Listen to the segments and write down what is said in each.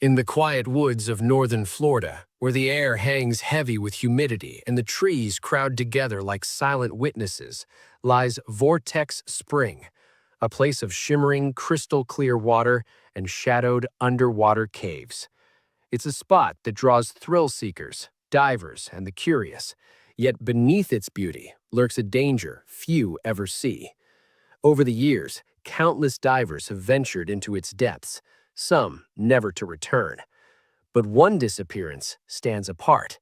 In the quiet woods of northern Florida, where the air hangs heavy with humidity and the trees crowd together like silent witnesses, lies Vortex Spring, a place of shimmering, crystal-clear water and shadowed underwater caves. It's a spot that draws thrill-seekers, divers, and the curious, yet beneath its beauty lurks a danger few ever see. Over the years, countless divers have ventured into its depths, some never to return. But one disappearance stands apart.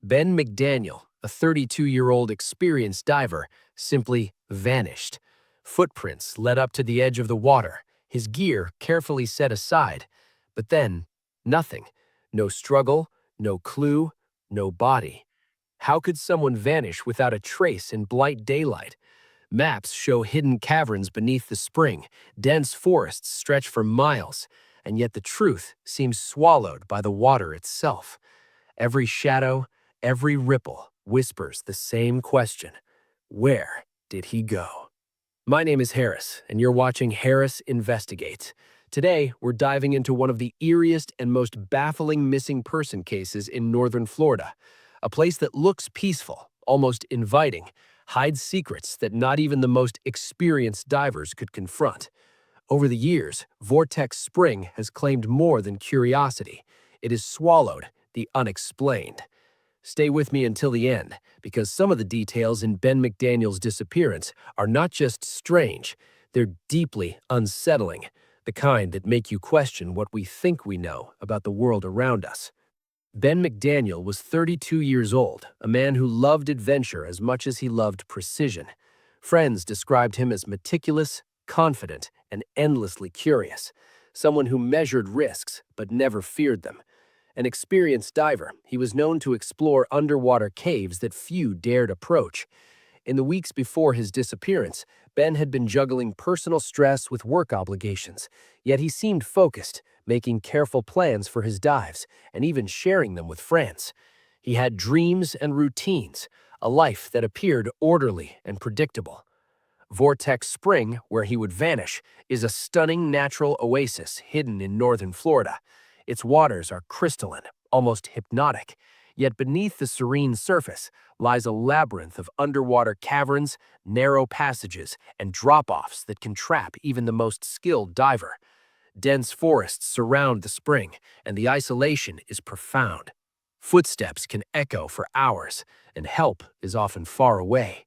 Ben McDaniel, a 32-year-old experienced diver, simply vanished. Footprints led up to the edge of the water, his gear carefully set aside. But then, nothing. No struggle, no clue, no body. How could someone vanish without a trace in bright daylight? Maps show hidden caverns beneath the spring, dense forests stretch for miles, and yet the truth seems swallowed by the water itself. Every shadow, every ripple whispers the same question: where did he go? My name is Harris, and you're watching Harris Investigates. Today, we're diving into one of the eeriest and most baffling missing person cases in northern Florida, a place that looks peaceful, almost inviting, hides secrets that not even the most experienced divers could confront. Over the years, Vortex Spring has claimed more than curiosity. It has swallowed the unexplained. Stay with me until the end, because some of the details in Ben McDaniel's disappearance are not just strange, they're deeply unsettling, the kind that make you question what we think we know about the world around us. Ben McDaniel was 32 years old, a man who loved adventure as much as he loved precision. Friends described him as meticulous, confident, and endlessly curious, someone who measured risks but never feared them. An experienced diver, he was known to explore underwater caves that few dared approach. In the weeks before his disappearance, Ben had been juggling personal stress with work obligations, yet he seemed focused, making careful plans for his dives, and even sharing them with friends. He had dreams and routines, a life that appeared orderly and predictable. Vortex Spring, where he would vanish, is a stunning natural oasis hidden in northern Florida. Its waters are crystalline, almost hypnotic, yet beneath the serene surface lies a labyrinth of underwater caverns, narrow passages, and drop-offs that can trap even the most skilled diver. Dense forests surround the spring, and the isolation is profound. Footsteps can echo for hours, and help is often far away.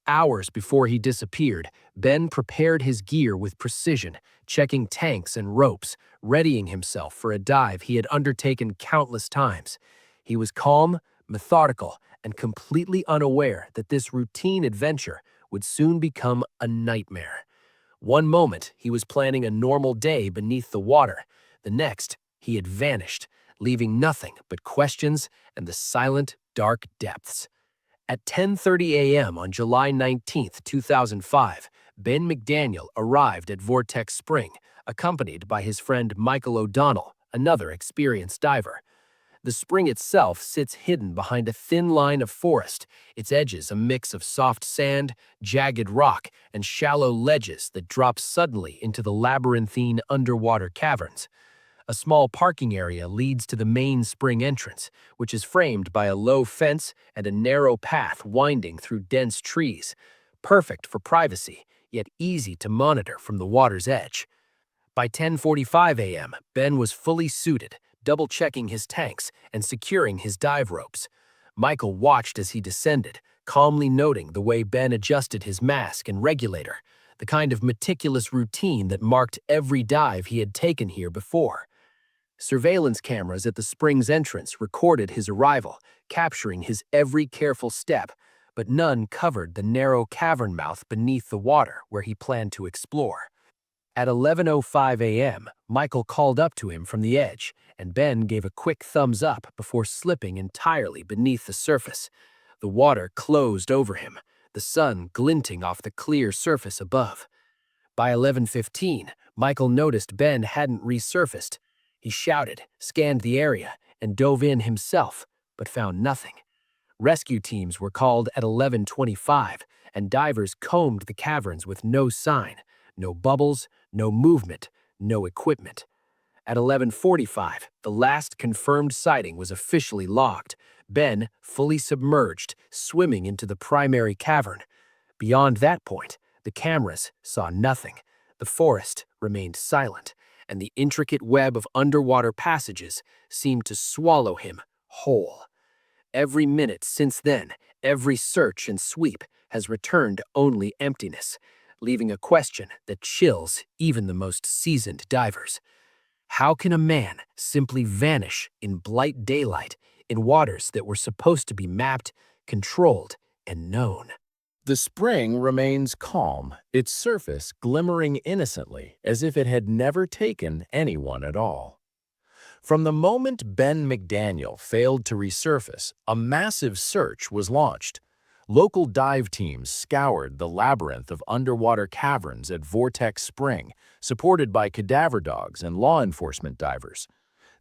Hours before he disappeared, Ben prepared his gear with precision, checking tanks and ropes, readying himself for a dive he had undertaken countless times. He was calm, methodical, and completely unaware that this routine adventure would soon become a nightmare. One moment, he was planning a normal day beneath the water. The next, he had vanished, leaving nothing but questions and the silent, dark depths. At 10:30 a.m. on July 19, 2005, Ben McDaniel arrived at Vortex Spring, accompanied by his friend Michael O'Donnell, another experienced diver. The spring itself sits hidden behind a thin line of forest, its edges a mix of soft sand, jagged rock, and shallow ledges that drop suddenly into the labyrinthine underwater caverns. A small parking area leads to the main spring entrance, which is framed by a low fence and a narrow path winding through dense trees, perfect for privacy, yet easy to monitor from the water's edge. By 10:45 a.m., Ben was fully suited, double-checking his tanks and securing his dive ropes. Michael watched as he descended, calmly noting the way Ben adjusted his mask and regulator, the kind of meticulous routine that marked every dive he had taken here before. Surveillance cameras at the spring's entrance recorded his arrival, capturing his every careful step, but none covered the narrow cavern mouth beneath the water where he planned to explore. At 11:05 a.m., Michael called up to him from the edge, and Ben gave a quick thumbs up before slipping entirely beneath the surface. The water closed over him, the sun glinting off the clear surface above. By 11:15, Michael noticed Ben hadn't resurfaced. He shouted, scanned the area, and dove in himself, but found nothing. Rescue teams were called at 11:25, and divers combed the caverns with no sign, no bubbles, no movement, no equipment. At 11:45, the last confirmed sighting was officially logged. Ben, fully submerged, swimming into the primary cavern. Beyond that point, the cameras saw nothing. The forest remained silent, and the intricate web of underwater passages seemed to swallow him whole. Every minute since then, every search and sweep has returned only emptiness, leaving a question that chills even the most seasoned divers. How can a man simply vanish in bright daylight in waters that were supposed to be mapped, controlled, and known? The spring remains calm, its surface glimmering innocently as if it had never taken anyone at all. From the moment Ben McDaniel failed to resurface, a massive search was launched. Local dive teams scoured the labyrinth of underwater caverns at Vortex Spring, supported by cadaver dogs and law enforcement divers.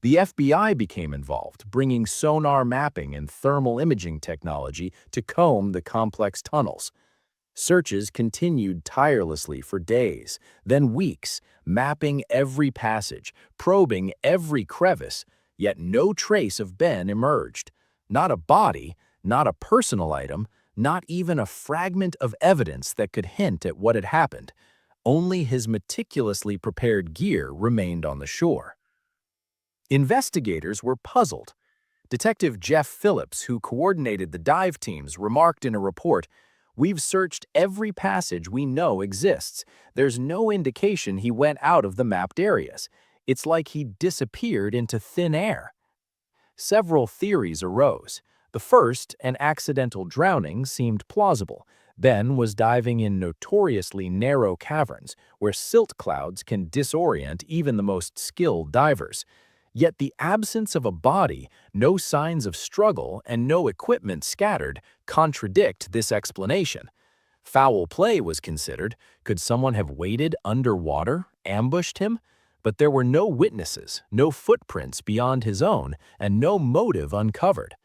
The FBI became involved, bringing sonar mapping and thermal imaging technology to comb the complex tunnels. Searches continued tirelessly for days, then weeks, mapping every passage, probing every crevice, yet no trace of Ben emerged. Not a body, not a personal item, not even a fragment of evidence that could hint at what had happened. Only his meticulously prepared gear remained on the shore. Investigators were puzzled. Detective Jeff Phillips, who coordinated the dive teams, remarked in a report, "We've searched every passage we know exists. There's no indication he went out of the mapped areas. It's like he disappeared into thin air." Several theories arose. The first, an accidental drowning, seemed plausible. Ben was diving in notoriously narrow caverns where silt clouds can disorient even the most skilled divers. Yet the absence of a body, no signs of struggle, and no equipment scattered contradict this explanation. Foul play was considered. Could someone have waited underwater, ambushed him? But there were no witnesses, no footprints beyond his own, and no motive uncovered.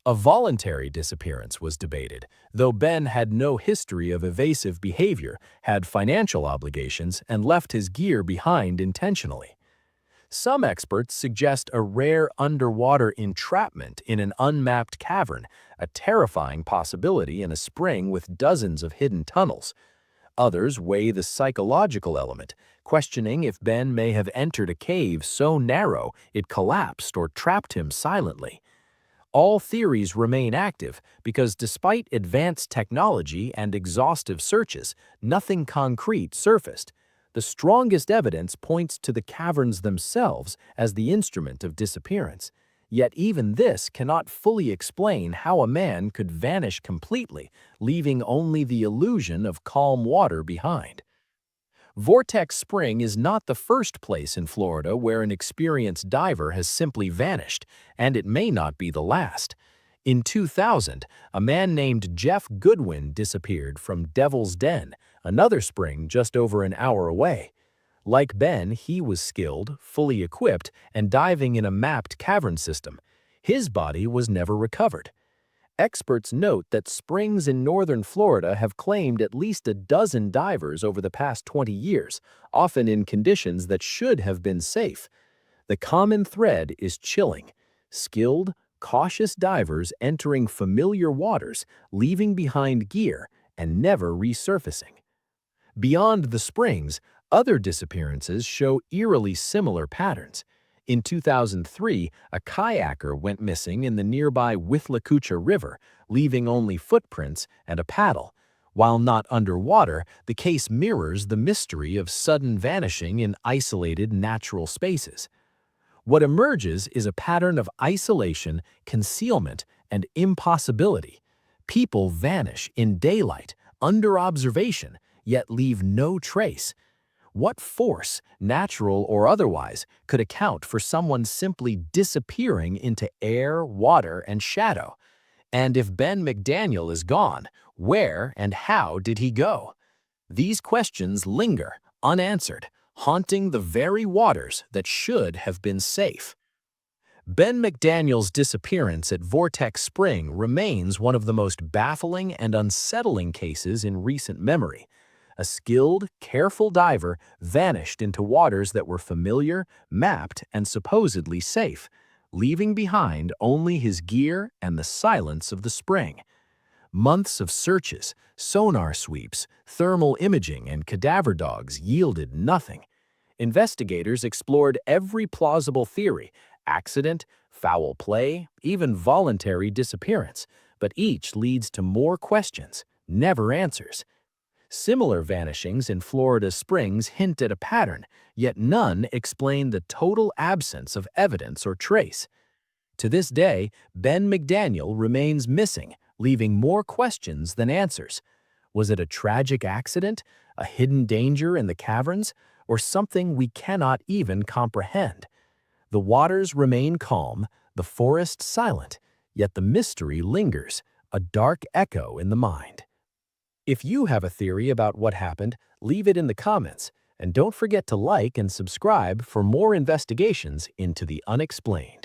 A voluntary disappearance was debated, though Ben had no history of evasive behavior, had financial obligations, and left his gear behind intentionally. Some experts suggest a rare underwater entrapment in an unmapped cavern, a terrifying possibility in a spring with dozens of hidden tunnels. Others weigh the psychological element, questioning if Ben may have entered a cave so narrow it collapsed or trapped him silently. All theories remain active because despite advanced technology and exhaustive searches, nothing concrete surfaced. The strongest evidence points to the caverns themselves as the instrument of disappearance. Yet even this cannot fully explain how a man could vanish completely, leaving only the illusion of calm water behind. Vortex Spring is not the first place in Florida where an experienced diver has simply vanished, and it may not be the last. In 2000, a man named Jeff Goodwin disappeared from Devil's Den, another spring just over an hour away. Like Ben, he was skilled, fully equipped, and diving in a mapped cavern system. His body was never recovered. Experts note that springs in northern Florida have claimed at least a dozen divers over the past 20 years, often in conditions that should have been safe. The common thread is chilling: skilled, cautious divers entering familiar waters, leaving behind gear, and never resurfacing. Beyond the springs, other disappearances show eerily similar patterns. In 2003, a kayaker went missing in the nearby Withlacoochee River, leaving only footprints and a paddle. While not underwater, the case mirrors the mystery of sudden vanishing in isolated natural spaces. What emerges is a pattern of isolation, concealment, and impossibility. People vanish in daylight, under observation, yet leave no trace. What force, natural or otherwise, could account for someone simply disappearing into air, water, and shadow? And if Ben McDaniel is gone, where and how did he go? These questions linger, unanswered, haunting the very waters that should have been safe. Ben McDaniel's disappearance at Vortex Spring remains one of the most baffling and unsettling cases in recent memory. a skilled, careful diver vanished into waters that were familiar, mapped, and supposedly safe, leaving behind only his gear and the silence of the spring. Months of searches, sonar sweeps, thermal imaging, and cadaver dogs yielded nothing. Investigators explored every plausible theory: accident, foul play, even voluntary disappearance, but each leads to more questions, never answers. Similar vanishings in Florida Springs hint at a pattern, yet none explain the total absence of evidence or trace. To this day, Ben McDaniel remains missing, leaving more questions than answers. Was it a tragic accident, a hidden danger in the caverns, or something we cannot even comprehend? The waters remain calm, the forest silent, yet the mystery lingers, a dark echo in the mind. If you have a theory about what happened, leave it in the comments, and don't forget to like and subscribe for more investigations into the unexplained.